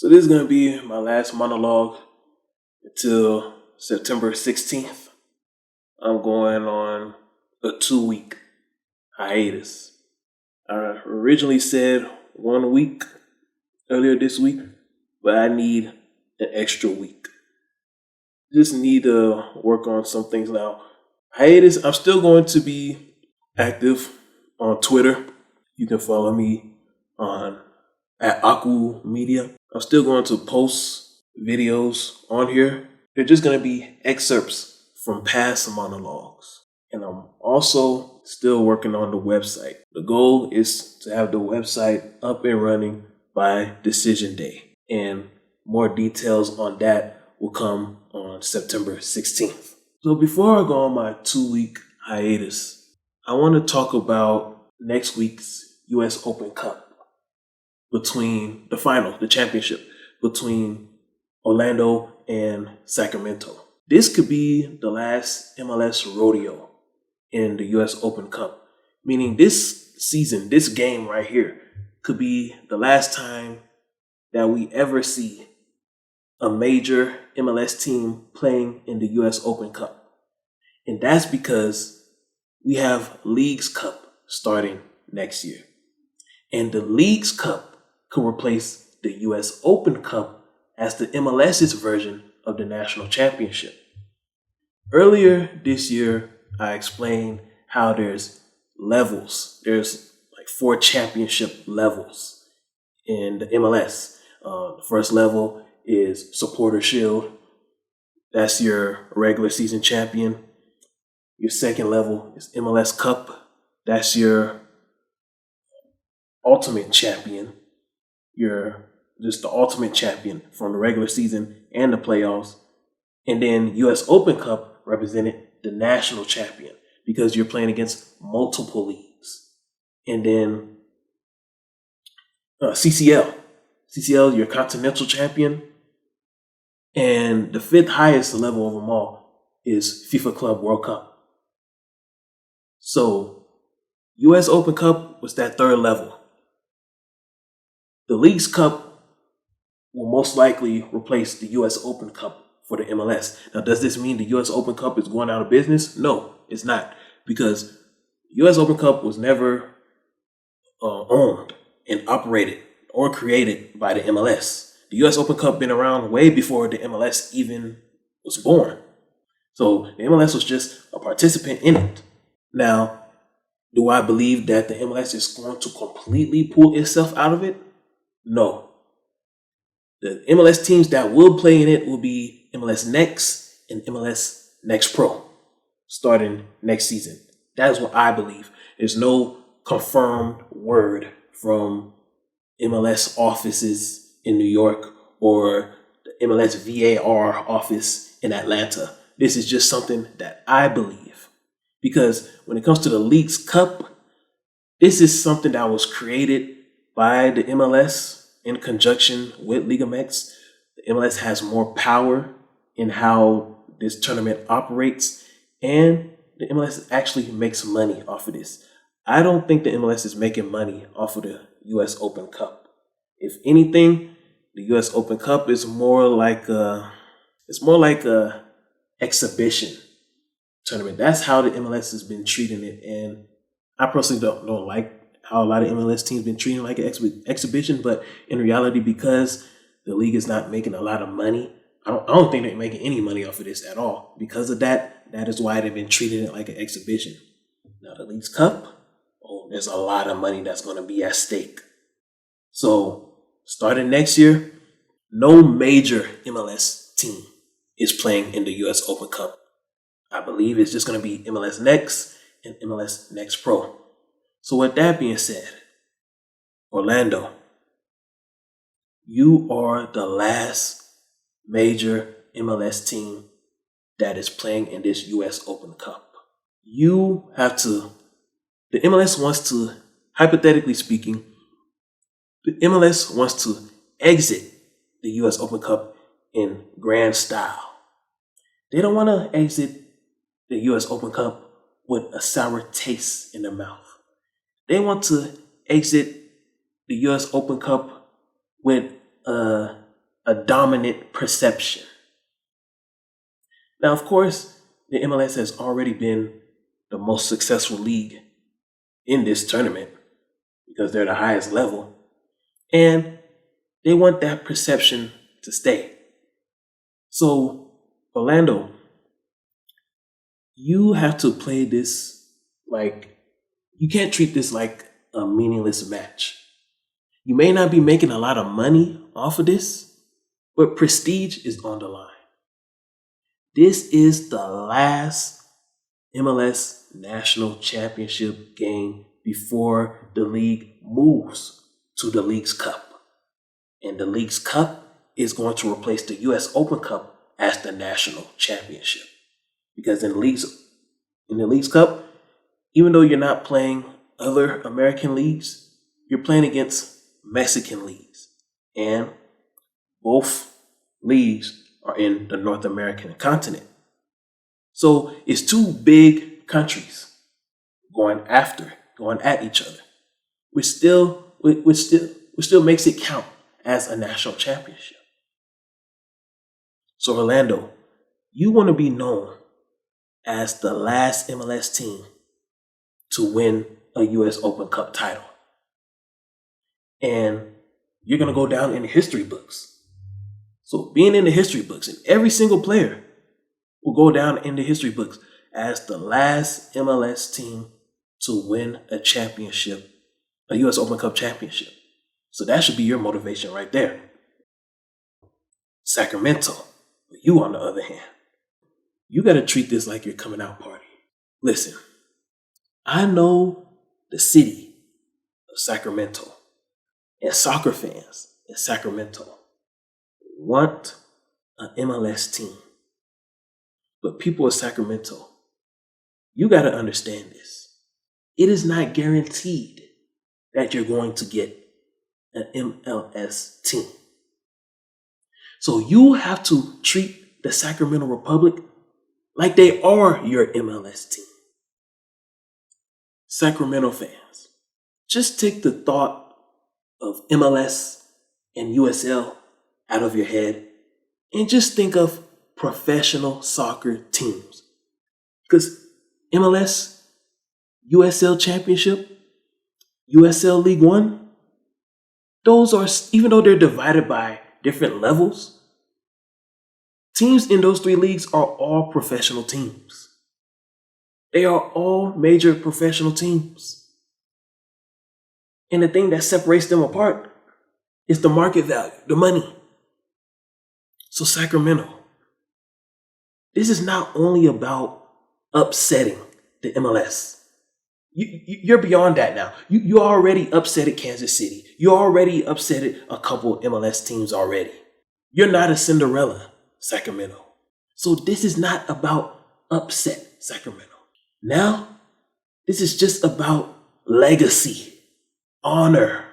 So this is going to be my last monologue until September 16th. I'm going on a 2-week hiatus. I originally said 1 week earlier this week, but I need an extra week. Just need to work on some things now. Hiatus, I'm still going to be active on Twitter. You can follow me at Aku Media. I'm still going to post videos on here. They're just going to be excerpts from past monologues. And I'm also still working on the website. The goal is to have the website up and running by decision day. And more details on that will come on September 16th. So before I go on my 2-week hiatus, I want to talk about next week's US Open Cup. Between the championship between Orlando and Sacramento. This could be the last MLS rodeo in the US Open Cup, meaning this season, this game right here, could be the last time that we ever see a major MLS team playing in the US Open Cup. And that's because we have Leagues Cup starting next year. And the Leagues Cup could replace the US Open Cup as the MLS's version of the national championship. Earlier this year, I explained how there's levels. There's like 4 championship levels in the MLS. The first level is Supporter Shield. That's your regular season champion. Your second level is MLS Cup. That's your ultimate champion. You're just the ultimate champion from the regular season and the playoffs. And then US Open Cup represented the national champion because you're playing against multiple leagues. And then CCL, your continental champion. And the 5th highest level of them all is FIFA Club World Cup. So US Open Cup was that 3rd level. The Leagues Cup will most likely replace the US Open Cup for the MLS. Now, does this mean the US Open Cup is going out of business? No, it's not. Because the US Open Cup was never owned and operated or created by the MLS. The US Open Cup been around way before the MLS even was born. So the MLS was just a participant in it. Now, do I believe that the MLS is going to completely pull itself out of it? No. The MLS teams that will play in it will be MLS Next and MLS Next Pro starting next season. That is what I believe. There's no confirmed word from MLS offices in New York or the MLS VAR office in Atlanta. This is just something that I believe. Because when it comes to the Leagues Cup, this is something that was created by the MLS in conjunction with Liga MX. The MLS has more power in how this tournament operates, and the MLS actually makes money off of this. I don't think the MLS is making money off of the US Open Cup. If anything, the US Open Cup is more like a exhibition tournament. That's how the MLS has been treating it, and I personally don't like how a lot of MLS teams been treating like an exhibition, but in reality, because the league is not making a lot of money, I don't think they're making any money off of this at all. Because of that, that is why they've been treating it like an exhibition. Now the Leagues Cup, there's a lot of money that's going to be at stake. So starting next year, no major MLS team is playing in the US Open Cup. I believe it's just going to be MLS Next and MLS Next Pro. So with that being said, Orlando, you are the last major MLS team that is playing in this US Open Cup. The MLS wants to, hypothetically speaking, the MLS wants to exit the US Open Cup in grand style. They don't want to exit the US Open Cup with a sour taste in their mouth. They want to exit the US Open Cup with a a dominant perception. Now, of course, the MLS has already been the most successful league in this tournament because they're the highest level, and they want that perception to stay. So, Orlando, you have to play this like, you can't treat this like a meaningless match. You may not be making a lot of money off of this, but prestige is on the line. This is the last MLS National Championship game before the league moves to the League's Cup. And the League's Cup is going to replace the US Open Cup as the national championship. Because in the League's Cup, even though you're not playing other American leagues, you're playing against Mexican leagues. And both leagues are in the North American continent. So it's two big countries going at each other, which still makes it count as a national championship. So Orlando, you want to be known as the last MLS team to win a US Open Cup title. And you're going to go down in the history books. So being in the history books, and every single player will go down in the history books as the last MLS team to win a championship, a US Open Cup championship. So that should be your motivation right there. Sacramento, you on the other hand, you got to treat this like your coming out party. Listen, I know the city of Sacramento and soccer fans in Sacramento want an MLS team. But people of Sacramento, you got to understand this. It is not guaranteed that you're going to get an MLS team. So you have to treat the Sacramento Republic like they are your MLS team. Sacramento fans, just take the thought of MLS and USL out of your head and just think of professional soccer teams. Because MLS, USL Championship, USL League One, those are, even though they're divided by different levels, teams in those three leagues are all professional teams. They are all major professional teams. And the thing that separates them apart is the market value, the money. So Sacramento, this is not only about upsetting the MLS. You're beyond that now. You already upsetted Kansas City. You already upsetted a couple MLS teams already. You're not a Cinderella, Sacramento. So this is not about upset, Sacramento. Now, this is just about legacy, honor,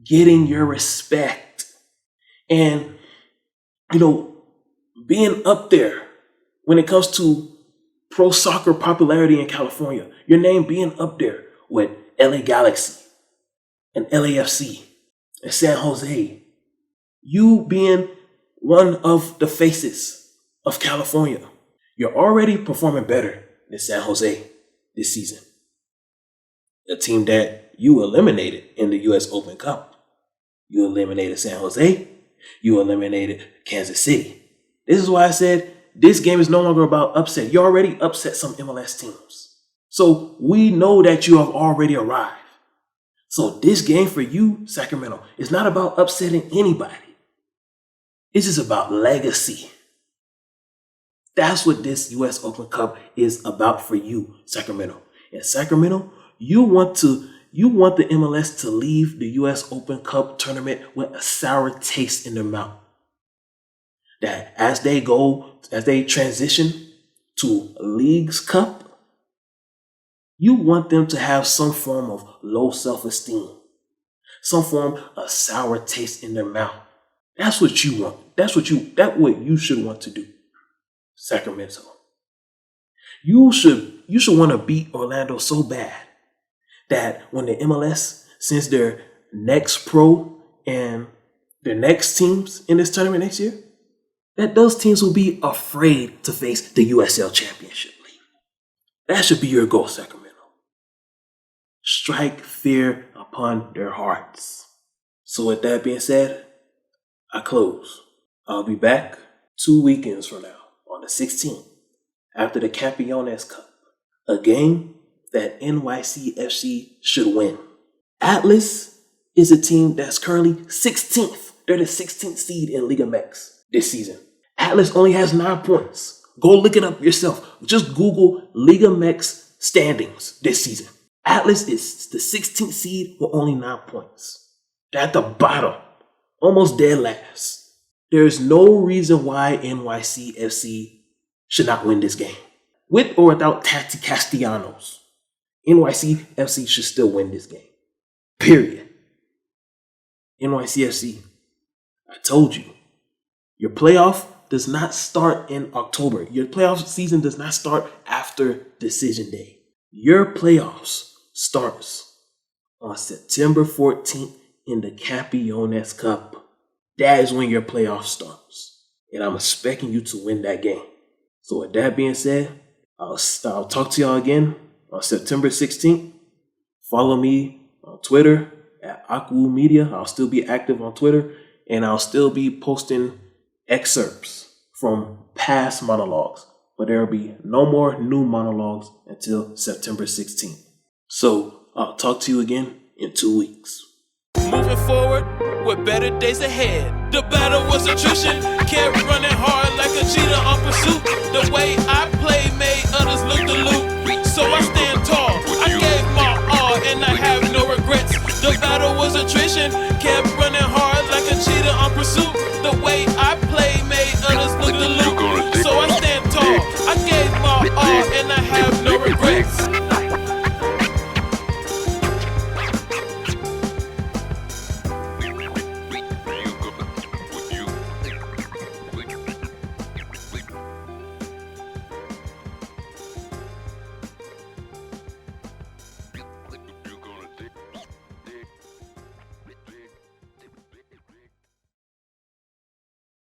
getting your respect, and, being up there when it comes to pro soccer popularity in California. Your name being up there with LA Galaxy and LAFC and San Jose. You being one of the faces of California. You're already performing better than San Jose this season. A team that you eliminated in the US Open Cup. You eliminated San Jose. You eliminated Kansas City. This is why I said this game is no longer about upset. You already upset some MLS teams. So we know that you have already arrived. So this game for you, Sacramento, is not about upsetting anybody. This is about legacy. That's what this US Open Cup is about for you, Sacramento. And Sacramento, you want the MLS to leave the US Open Cup tournament with a sour taste in their mouth. That as they transition to League's Cup, you want them to have some form of low self-esteem, some form of sour taste in their mouth. That's what you want. That's what you should want to do, Sacramento. You should want to beat Orlando so bad that when the MLS sends their next pro and the next teams in this tournament next year, that those teams will be afraid to face the USL Championship League. That should be your goal, Sacramento. Strike fear upon their hearts. So with that being said, I close. I'll be back 2 weekends from now on the 16th after the Campeones Cup, a game that NYCFC should win. Atlas is a team that's currently 16th. They're the 16th seed in Liga MX this season. Atlas only has 9 points. Go look it up yourself. Just Google Liga MX standings this season. Atlas is the 16th seed with only 9 points. They're at the bottom, almost dead last. There's no reason why NYCFC should not win this game. With or without Tati Castellanos, NYCFC should still win this game. Period. NYCFC, I told you, your playoff does not start in October. Your playoff season does not start after decision day. Your playoffs starts on September 14th in the Campeones Cup. That is when your playoff starts. And I'm expecting you to win that game. So with that being said, I'll talk to y'all again on September 16th. Follow me on Twitter at Aku Media. I'll still be active on Twitter. And I'll still be posting excerpts from past monologues. But there will be no more new monologues until September 16th. So I'll talk to you again in 2 weeks. Moving forward with better days ahead. The battle was attrition, kept running hard like a cheetah on pursuit. The way I play made others look the loop, so I stand tall. I gave my all and I have no regrets. The battle was attrition, kept running hard like a cheetah on pursuit. The